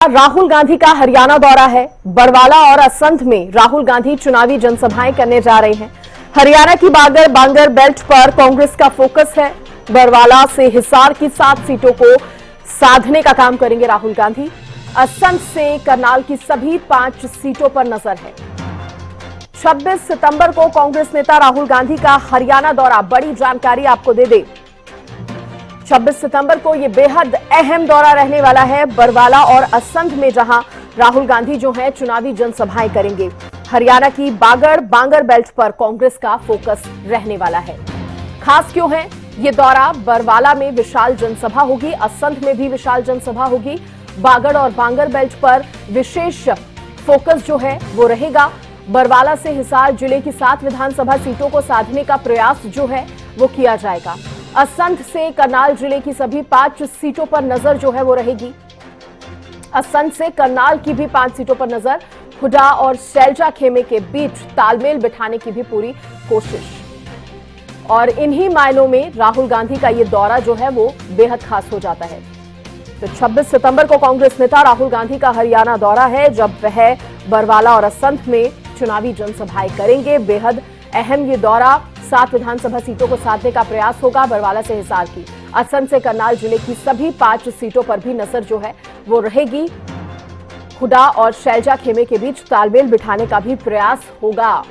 राहुल गांधी का हरियाणा दौरा है। बड़वाला और असंध में राहुल गांधी चुनावी जनसभाएं करने जा रहे हैं। हरियाणा की बांगर बेल्ट पर कांग्रेस का फोकस है। बड़वाला से हिसार की 7 सीटों को साधने का काम करेंगे राहुल गांधी। असंध से करनाल की सभी 5 सीटों पर नजर है। 26 सितंबर को कांग्रेस नेता राहुल गांधी का हरियाणा दौरा, बड़ी जानकारी आपको दे दे। 26 सितंबर को यह बेहद अहम दौरा रहने वाला है। बड़वाला और असंध में जहां राहुल गांधी जो है चुनावी जनसभाएं करेंगे। हरियाणा की बांगर बेल्ट पर कांग्रेस का फोकस रहने वाला है। खास क्यों है ये दौरा? बड़वाला में विशाल जनसभा होगी, असंध में भी विशाल जनसभा होगी। बागड़ और बांगर बेल्ट पर विशेष फोकस जो है वो रहेगा। बड़वाला से हिसार जिले की 7 विधानसभा सीटों को साधने का प्रयास जो है वो किया जाएगा। असंध से करनाल जिले की सभी 5 सीटों पर नजर जो है वो रहेगी। असंध से करनाल की भी 5 सीटों पर नजर। हुडा और शैलजा खेमे के बीच तालमेल बिठाने की भी पूरी कोशिश। और इन्हीं मायनों में राहुल गांधी का ये दौरा जो है वो बेहद खास हो जाता है। तो 26 सितंबर को कांग्रेस नेता राहुल गांधी का हरियाणा दौरा है, जब वह बड़वाला और असंध में चुनावी जनसभाएं करेंगे। बेहद अहम ये दौरा, 7 विधानसभा सीटों को साधने का प्रयास होगा। बड़वाला से हिसार की, असंध से करनाल जिले की सभी 5 सीटों पर भी नजर जो है वो रहेगी। हुडा और शैलजा खेमे के बीच तालमेल बिठाने का भी प्रयास होगा।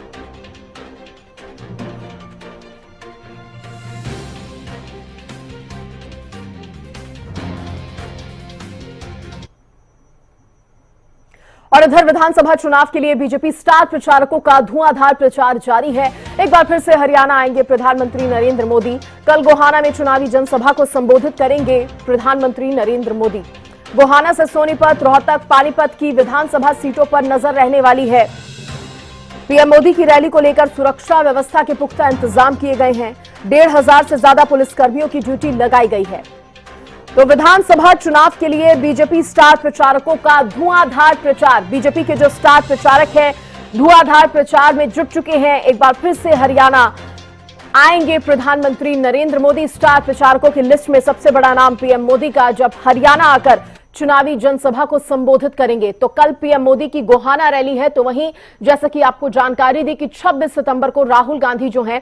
और इधर विधानसभा चुनाव के लिए बीजेपी स्टार प्रचारकों का धुआंधार प्रचार जारी है। एक बार फिर से हरियाणा आएंगे प्रधानमंत्री नरेंद्र मोदी। कल गोहाना में चुनावी जनसभा को संबोधित करेंगे प्रधानमंत्री नरेंद्र मोदी। गोहाना से सोनीपत, रोहतक, पानीपत की विधानसभा सीटों पर नजर रहने वाली है। पीएम मोदी की रैली को लेकर सुरक्षा व्यवस्था के पुख्ता इंतजाम किए गए हैं। 1,500 से ज्यादा पुलिसकर्मियों की ड्यूटी लगाई गई है। तो विधानसभा चुनाव के लिए बीजेपी स्टार प्रचारकों का धुआंधार प्रचार। बीजेपी के जो स्टार प्रचारक हैं धुआंधार प्रचार में जुट चुके हैं। एक बार फिर से हरियाणा आएंगे प्रधानमंत्री नरेंद्र मोदी। स्टार प्रचारकों की लिस्ट में सबसे बड़ा नाम पीएम मोदी का, जब हरियाणा आकर चुनावी जनसभा को संबोधित करेंगे। तो कल पीएम मोदी की गोहाना रैली है, तो वहीं जैसा कि आपको जानकारी दी कि 26 सितंबर को राहुल गांधी जो है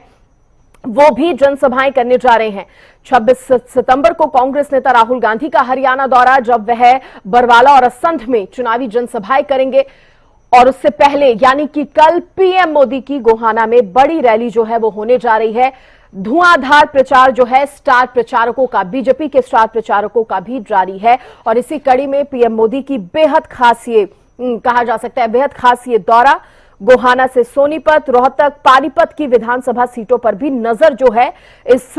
वो भी जनसभाएं करने जा रहे हैं। 26 सितंबर को कांग्रेस नेता राहुल गांधी का हरियाणा दौरा, जब वह बड़वाला और असंध में चुनावी जनसभाएं करेंगे। और उससे पहले यानी कि कल पीएम मोदी की गोहाना में बड़ी रैली जो है वो होने जा रही है। धुआंधार प्रचार जो है स्टार प्रचारकों का, बीजेपी के स्टार प्रचारकों का भी जारी है। और इसी कड़ी में पीएम मोदी की बेहद खास ये कहा जा सकता है बेहद खास ये दौरा गोहाना से सोनीपत, रोहतक, पानीपत की विधानसभा सीटों पर भी नजर जो है इस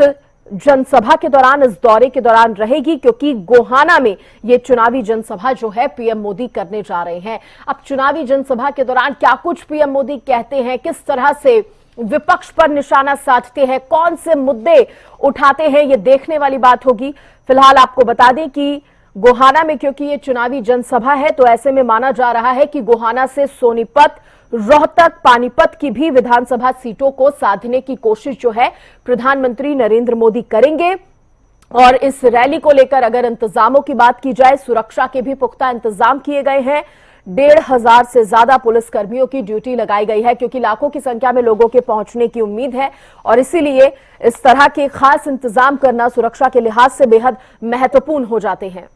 जनसभा के दौरान, इस दौरे के दौरान रहेगी, क्योंकि गोहाना में ये चुनावी जनसभा जो है पीएम मोदी करने जा रहे हैं। अब चुनावी जनसभा के दौरान क्या कुछ पीएम मोदी कहते हैं, किस तरह से विपक्ष पर निशाना साधते हैं, कौन से मुद्दे उठाते हैं, ये देखने वाली बात होगी। फिलहाल आपको बता दें कि गोहाना में क्योंकि ये चुनावी जनसभा है, तो ऐसे में माना जा रहा है कि गोहाना से सोनीपत, रोहतक, पानीपत की भी विधानसभा सीटों को साधने की कोशिश जो है प्रधानमंत्री नरेंद्र मोदी करेंगे। और इस रैली को लेकर अगर इंतजामों की बात की जाए, सुरक्षा के भी पुख्ता इंतजाम किए गए हैं। 1,500 से ज्यादा पुलिसकर्मियों की ड्यूटी लगाई गई है, क्योंकि लाखों की संख्या में लोगों के पहुंचने की उम्मीद है। और इसीलिए इस तरह के खास इंतजाम करना सुरक्षा के लिहाज से बेहद महत्वपूर्ण हो जाते हैं।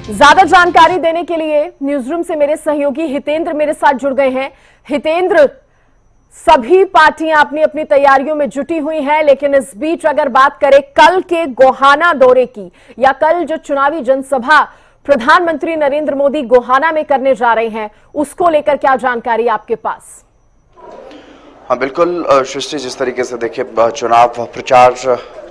ज्यादा जानकारी देने के लिए न्यूज रूम से मेरे सहयोगी हितेंद्र मेरे साथ जुड़ गए हैं। हितेंद्र, सभी पार्टियां अपनी अपनी तैयारियों में जुटी हुई हैं, लेकिन इस बीच अगर बात करें कल के गोहाना दौरे की, या कल जो चुनावी जनसभा प्रधानमंत्री नरेंद्र मोदी गोहाना में करने जा रहे हैं, उसको लेकर क्या जानकारी आपके पास? हाँ बिल्कुल सृष्टि, जिस तरीके से देखिए चुनाव प्रचार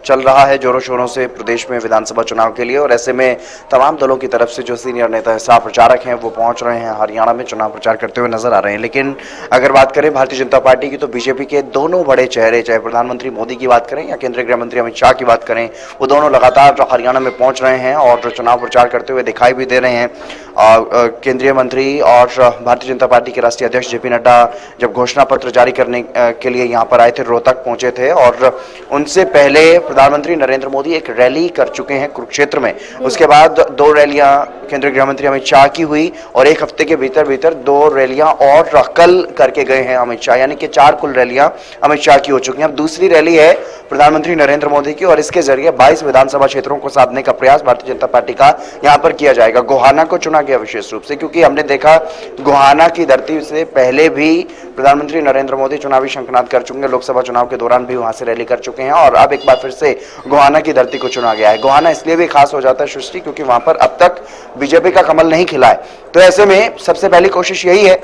चल रहा है जोरों शोरों से प्रदेश में विधानसभा चुनाव के लिए, और ऐसे में तमाम दलों की तरफ से जो सीनियर नेता स्टार प्रचारक हैं वो पहुंच रहे हैं, हरियाणा में चुनाव प्रचार करते हुए नजर आ रहे हैं। लेकिन अगर बात करें भारतीय जनता पार्टी की, तो बीजेपी के दोनों बड़े चेहरे, चाहे प्रधानमंत्री मोदी की बात करें या केंद्रीय गृह मंत्री अमित शाह की बात करें, वो दोनों लगातार हरियाणा में पहुंच रहे हैं और चुनाव प्रचार करते हुए दिखाई भी दे रहे हैं। केंद्रीय मंत्री और भारतीय जनता पार्टी के राष्ट्रीय अध्यक्ष जेपी नड्डा जब घोषणा पत्र जारी करने के लिए यहां पर आए थे, रोहतक पहुंचे थे, और उनसे पहले प्रधानमंत्री नरेंद्र मोदी एक रैली कर चुके हैं कुरुक्षेत्र में। उसके बाद 2 रैलियां केंद्रीय गृह मंत्री अमित शाह की हुई, और एक हफ्ते के भीतर भीतर 2 रैलियां और कल करके गए हैं अमित शाह, यानी कि 4 कुल रैलियां अमित शाह की हो चुकी हैं। अब दूसरी रैली है प्रधानमंत्री नरेंद्र मोदी की, और इसके जरिए 22 विधानसभा क्षेत्रों को साधने का प्रयास भारतीय जनता पार्टी का यहां पर किया जाएगा। गोहाना को चुना गया विशेष रूप से, क्योंकि हमने देखा गोहाना की धरती से पहले भी प्रधानमंत्री नरेंद्र मोदी चुनावी शंखनाद कर चुके हैं, लोकसभा चुनाव के दौरान भी वहां से रैली कर चुके हैं, और अब एक बार फिर से गोहाना की धरती को चुना गया है। गोहाना इसलिए भी खास हो जाता है सृष्टि, क्योंकि वहां पर अब तक बीजेपी का कमल नहीं खिला है। तो ऐसे में सबसे पहली कोशिश यही है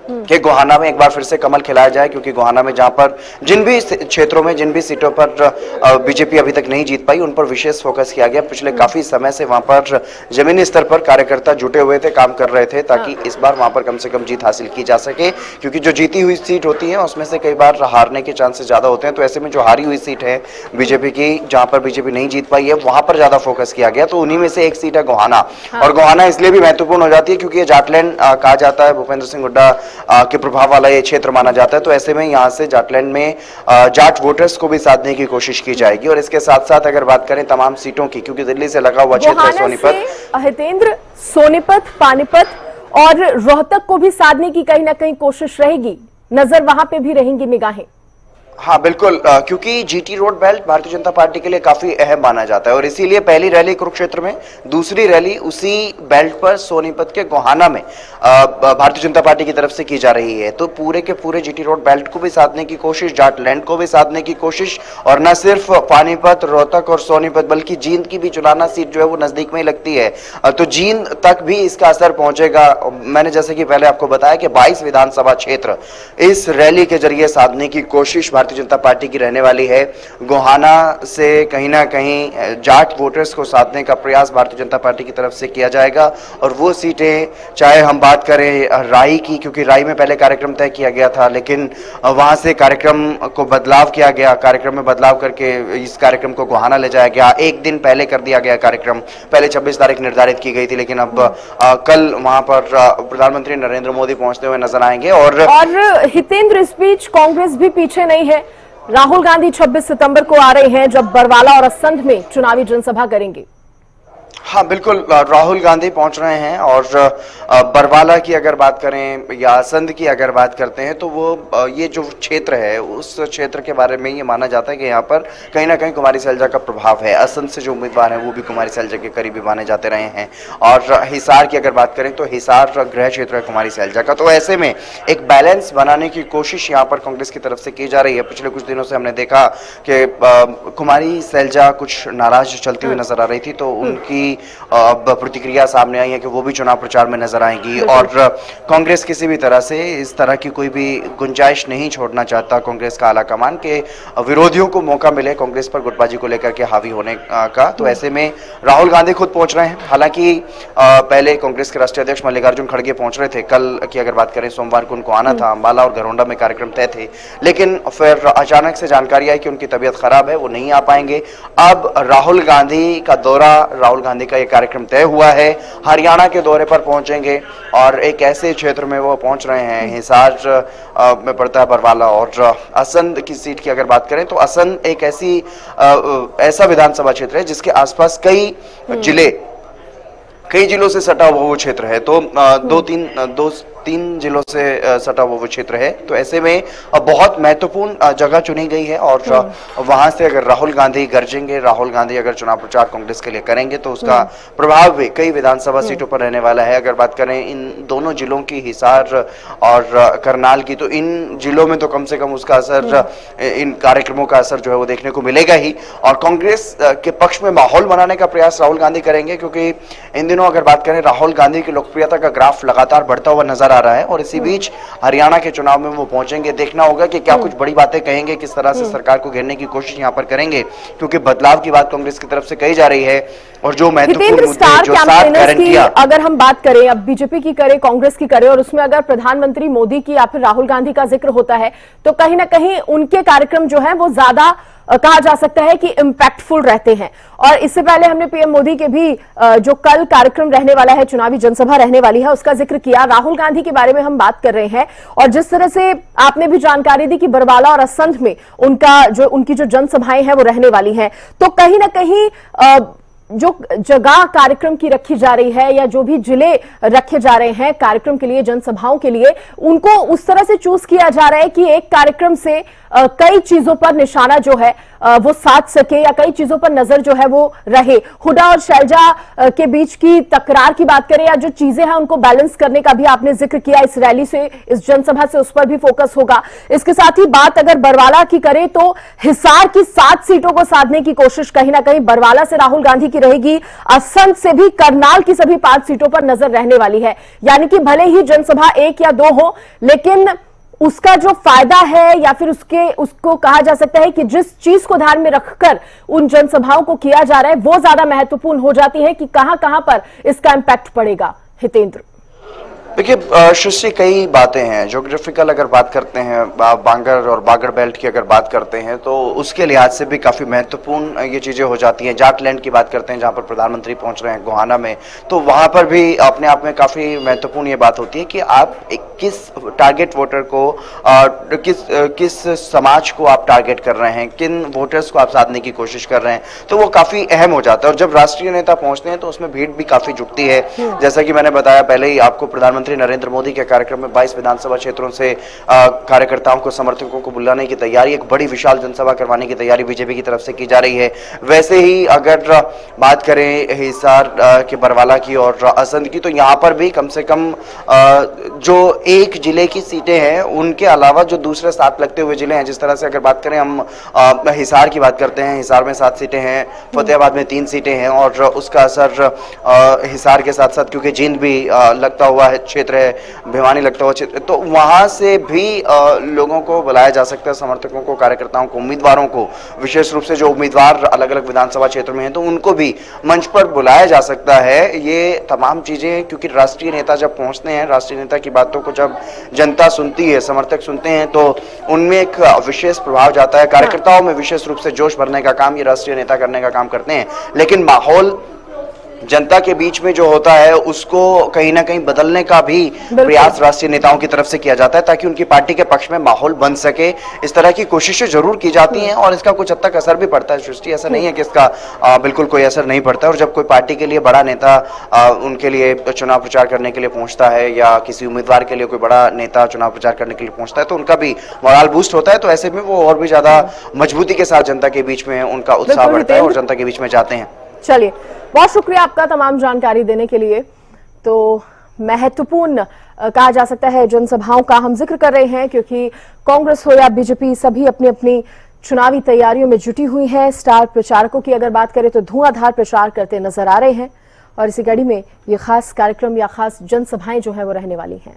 कि गोहाना में एक बार फिर से कमल खिलाया जाए, क्योंकि गोहाना में जहां पर जिन भी क्षेत्रों में, जिन भी सीटों पर बीजेपी अभी तक नहीं जीत पाई, उन पर विशेष फोकस किया गया। पिछले काफी समय से वहां पर जमीनी स्तर पर कार्यकर्ता जुटे हुए थे, काम कर रहे थे, ताकि इस बार वहां पर कम से कम जीत हासिल की जा सके, क्योंकि जो जीती हुई सीट होती है उसमें से कई बार हारने के चांसेस ज्यादा होते हैं। तो ऐसे में जो हारी हुई सीट है बीजेपी की, जहां पर बीजेपी नहीं जीत पाई है, वहां पर ज्यादा फोकस किया गया। तो उन्हीं में से एक सीट है गोहाना, और गोहाना इसलिए भी महत्वपूर्ण हो जाती है क्योंकि ये जाटलैंड कहा जाता है, भूपेंद्र सिंह हुड्डा के प्रभाव वाला ये क्षेत्र माना जाता है। तो ऐसे में यहां से जाटलैंड में जाट वोटर्स को भी साधने की कोशिश की जाएगी। और इसके साथ साथ अगर बात करें तमाम सीटों की, क्योंकि दिल्ली से लगा हुआ क्षेत्र है सोनीपत, हितेंद्र, सोनीपत, पानीपत और रोहतक को भी साधने की कहीं ना कहीं कोशिश रहेगी, नजर वहां पे भी रहेंगी निगाहें। हाँ बिल्कुल, क्योंकि GT road belt Bharatiya Janata party के लिए काफी अहम माना जाता है, और इसीलिए पहली रैली कुरुक्षेत्र में, दूसरी रैली उसी बेल्ट पर सोनीपत के गोहाना में भारतीय जनता पार्टी की तरफ से की जा रही है। तो पूरे के पूरे जीटी रोड बेल्ट को भी साधने की कोशिश, जाटलैंड को भी साधने की कोशिश, और न सिर्फ पानीपत, रोहतक और सोनीपत, बल्कि जींद की भी चुनाना सीट जो है वो नजदीक में ही लगती है, तो जींद तक भी इसका असर पहुंचेगा। मैंने जैसे कि पहले आपको बताया कि 22 विधानसभा क्षेत्र इस रैली के जरिए साधने की कोशिश भारतीय जनता पार्टी की रहने वाली है। गोहाना से कहीं ना कहीं जाट वोटर्स को साधने का प्रयास भारतीय जनता पार्टी की तरफ से किया जाएगा, और वो सीटें, चाहे हम बात करें राई की, क्योंकि राई में पहले कार्यक्रम तय किया गया था, लेकिन वहां से कार्यक्रम को बदलाव किया गया, कार्यक्रम में बदलाव करके इस कार्यक्रम को गोहाना ले जाया गया, एक दिन पहले कर दिया गया कार्यक्रम, पहले 26 तारीख निर्धारित की गई थी, लेकिन अब कल वहां पर प्रधानमंत्री नरेंद्र मोदी पहुंचते हुए नजर आएंगे। और हितेंद्र, इस बीच कांग्रेस भी पीछे नहीं है। राहुल गांधी 26 सितंबर को आ रहे हैं, जब बरवाला और असंध में चुनावी जनसभा करेंगे। हाँ बिल्कुल, राहुल गांधी पहुंच रहे हैं, और बरवाला की अगर बात करें या असंध की अगर बात करते हैं, तो वो ये जो क्षेत्र है उस क्षेत्र के बारे में ये माना जाता है कि यहाँ पर कहीं ना कहीं कुमारी सैलजा का प्रभाव है। असंध से जो उम्मीदवार हैं वो भी कुमारी सैलजा के करीबी माने जाते रहे हैं, और हिसार की अगर बात करें तो हिसार गृह क्षेत्र है कुमारी सैलजा का। तो ऐसे में एक बैलेंस बनाने की कोशिश यहाँ पर कांग्रेस की तरफ से की जा रही है। पिछले कुछ दिनों से हमने देखा कि कुमारी सैलजा कुछ नाराज चलती हुई नजर आ रही थी, तो उनकी प्रतिक्रिया सामने आई है कि वो भी चुनाव प्रचार में नजर आएंगी, और कांग्रेस किसी भी तरह से इस तरह की कोई भी गुंजाइश नहीं छोड़ना चाहता कांग्रेस का आलाकमान के विरोधियों को मौका मिले कांग्रेस पर गुटबाजी को लेकर के हावी होने का। तो ऐसे में राहुल गांधी खुद पहुंच रहे हैं। हालांकि पहले कांग्रेस के राष्ट्रीय अध्यक्ष मल्लिकार्जुन खड़गे पहुंच रहे थे, कल की अगर बात करें सोमवार को उनको आना था, अंबाला और घरोंडा में कार्यक्रम तय थे, लेकिन फिर अचानक से जानकारी आई कि उनकी तबीयत खराब है, वो नहीं आ पाएंगे। अब राहुल गांधी का दौरा, राहुल गांधी का यह कार्यक्रम तय हुआ है, हरियाणा के दौरे पर पहुंचेंगे, और एक ऐसे क्षेत्र में वो पहुंच रहे हैं, हिसार में पड़ता है बरवाला। और असंध की सीट की अगर बात करें तो असंध एक ऐसा विधानसभा क्षेत्र है जिसके आसपास कई जिलों से सटा हुआ वो क्षेत्र है। तो दो तीन जिलों से सटा हुआ वो क्षेत्र है। तो ऐसे में बहुत महत्वपूर्ण जगह चुनी गई है, और वहां से अगर राहुल गांधी गरजेंगे, राहुल गांधी अगर चुनाव प्रचार कांग्रेस के लिए करेंगे, तो उसका प्रभाव भी कई विधानसभा सीटों पर रहने वाला है। अगर बात करें इन दोनों जिलों की, हिसार और करनाल की, तो इन जिलों में तो कम से कम उसका असर, इन कार्यक्रमों का असर जो है वो देखने को मिलेगा ही। और कांग्रेस के पक्ष में माहौल बनाने का प्रयास राहुल गांधी करेंगे, क्योंकि इन दिनों अगर बात करें राहुल गांधी की लोकप्रियता का ग्राफ लगातार बढ़ता हुआ नजर आ रहा है। और इसी बीच हरियाणा के चुनाव में वो पहुंचेंगे, देखना होगा कि क्या कुछ बड़ी बातें कहेंगे, किस तरह से सरकार को घेरने की कोशिश यहां पर करेंगे, क्योंकि बदलाव की बात कांग्रेस की तरफ से कही जा रही है। और जो महत्वपूर्ण मुद्दे, जो 7 गारंटियां, अगर हम बात करें, अब बीजेपी की करें, कांग्रेस की करें, और उसमें अगर प्रधानमंत्री मोदी की या फिर राहुल गांधी का जिक्र होता है तो कहीं ना कहीं उनके कार्यक्रम जो है वो ज्यादा कहा जा सकता है कि इंपैक्टफुल रहते हैं। और इससे पहले हमने पीएम मोदी के भी जो कल कार्यक्रम रहने वाला है, चुनावी जनसभा रहने वाली है, उसका जिक्र किया। राहुल गांधी के बारे में हम बात कर रहे हैं और जिस तरह से आपने भी जानकारी दी कि बरवाला और असंध में उनकी जो जनसभाएं हैं वो रहने वाली हैं, तो कहीं ना कहीं जो जगह कार्यक्रम की रखी जा रही है या जो भी जिले रखे जा रहे हैं कार्यक्रम के लिए, जनसभाओं के लिए, उनको उस तरह से चूज किया जा रहा है कि एक कार्यक्रम से कई चीजों पर निशाना जो है वो साध सके या कई चीजों पर नजर जो है वो रहे। हुड्डा और शैलजा के बीच की तकरार की बात करें या जो चीजें हैं उनको बैलेंस करने का भी आपने जिक्र किया इस रैली से, इस जनसभा से, उस पर भी फोकस होगा। इसके साथ ही बात अगर बरवाला की करें तो हिसार की 7 सीटों को साधने की कोशिश कहीं ना कहीं बरवाला से राहुल गांधी की रहेगी। असंध से भी करनाल की सभी 5 सीटों पर नजर रहने वाली है। यानी कि भले ही जनसभा 1 या 2 हो, लेकिन उसका जो फायदा है या फिर उसको कहा जा सकता है कि जिस चीज को ध्यान में रखकर उन जनसभाओं को किया जा रहा है वो ज्यादा महत्वपूर्ण हो जाती है कि कहां पर इसका इंपैक्ट पड़ेगा। हितेंद्र, देखिए सृष्टि, कई बातें हैं। ज्योग्राफिकल अगर बात करते हैं, बांगर और बागड़ बेल्ट की अगर बात करते हैं तो उसके लिहाज से भी काफ़ी महत्वपूर्ण ये चीज़ें हो जाती हैं। जाटलैंड की बात करते हैं जहाँ पर प्रधानमंत्री पहुँच रहे हैं गोहाना में, तो वहाँ पर भी अपने आप में काफ़ी महत्वपूर्ण ये बात होती है कि आप किस टारगेट वोटर को, किस समाज को आप टारगेट कर रहे हैं, किन वोटर्स को आप साधने की कोशिश कर रहे हैं, तो वो काफ़ी अहम हो जाता है। और जब राष्ट्रीय नेता पहुँचते हैं तो उसमें भीड़ भी काफ़ी जुटती है। जैसा कि मैंने बताया पहले ही आपको, प्रधानमंत्री नरेंद्र मोदी के कार्यक्रम में 22 विधानसभा क्षेत्रों से कार्यकर्ताओं को, समर्थकों को बुलाने की तैयारी, एक बड़ी विशाल जनसभा करवाने की तैयारी बीजेपी की तरफ से की जा रही है। वैसे ही अगर बात करें हिसार के बरवाला की और असंध की, तो यहाँ पर भी कम से कम जो एक जिले की सीटें हैं उनके अलावा जो दूसरे 7 लगते हुए जिले हैं, जिस तरह से अगर बात करें हम हिसार की बात करते हैं, हिसार में 7 सीटें हैं, फतेहाबाद में 3 सीटें हैं और उसका असर हिसार के साथ साथ, क्योंकि जींद भी लगता हुआ है क्षेत्र है, भिवानी लगता हुआ क्षेत्र, तो वहां से भी लोगों को बुलाया जा सकता है, समर्थकों को, कार्यकर्ताओं को, उम्मीदवारों को, विशेष रूप से जो उम्मीदवार अलग अलग विधानसभा क्षेत्र में हैं तो उनको भी मंच पर बुलाया जा सकता है। ये तमाम चीजें, क्योंकि राष्ट्रीय नेता जब पहुंचते हैं, राष्ट्रीय नेता की बातों को जब जनता सुनती है, समर्थक सुनते हैं, तो उनमें एक विशेष प्रभाव जाता है। कार्यकर्ताओं में विशेष रूप से जोश भरने का काम ये राष्ट्रीय नेता करने का काम करते हैं, लेकिन माहौल जनता के बीच में जो होता है उसको कहीं ना कहीं बदलने का भी प्रयास राष्ट्रीय नेताओं की तरफ से किया जाता है ताकि उनकी पार्टी के पक्ष में माहौल बन सके। इस तरह की कोशिशें जरूर की जाती हैं और इसका कुछ हद तक असर भी पड़ता है। सृष्टि, ऐसा नहीं है कि इसका बिल्कुल कोई असर नहीं पड़ता। और जब कोई पार्टी के लिए बड़ा नेता उनके लिए चुनाव प्रचार करने के लिए पहुंचता है या किसी उम्मीदवार के लिए कोई बड़ा नेता चुनाव प्रचार करने के लिए पहुंचता है तो उनका भी मोरल बूस्ट होता है। तो ऐसे में वो और भी ज्यादा मजबूती के साथ जनता के बीच में उनका उत्साह बढ़ता है और जनता के बीच में जाते हैं। चलिए, बहुत शुक्रिया आपका तमाम जानकारी देने के लिए। तो महत्वपूर्ण कहा जा सकता है जनसभाओं का हम जिक्र कर रहे हैं क्योंकि कांग्रेस हो या बीजेपी, सभी अपनी अपनी चुनावी तैयारियों में जुटी हुई है। स्टार प्रचारकों की अगर बात करें तो धुआंधार प्रचार करते नजर आ रहे हैं और इसी कड़ी में ये खास कार्यक्रम या खास जनसभाएं जो है वो रहने वाली हैं।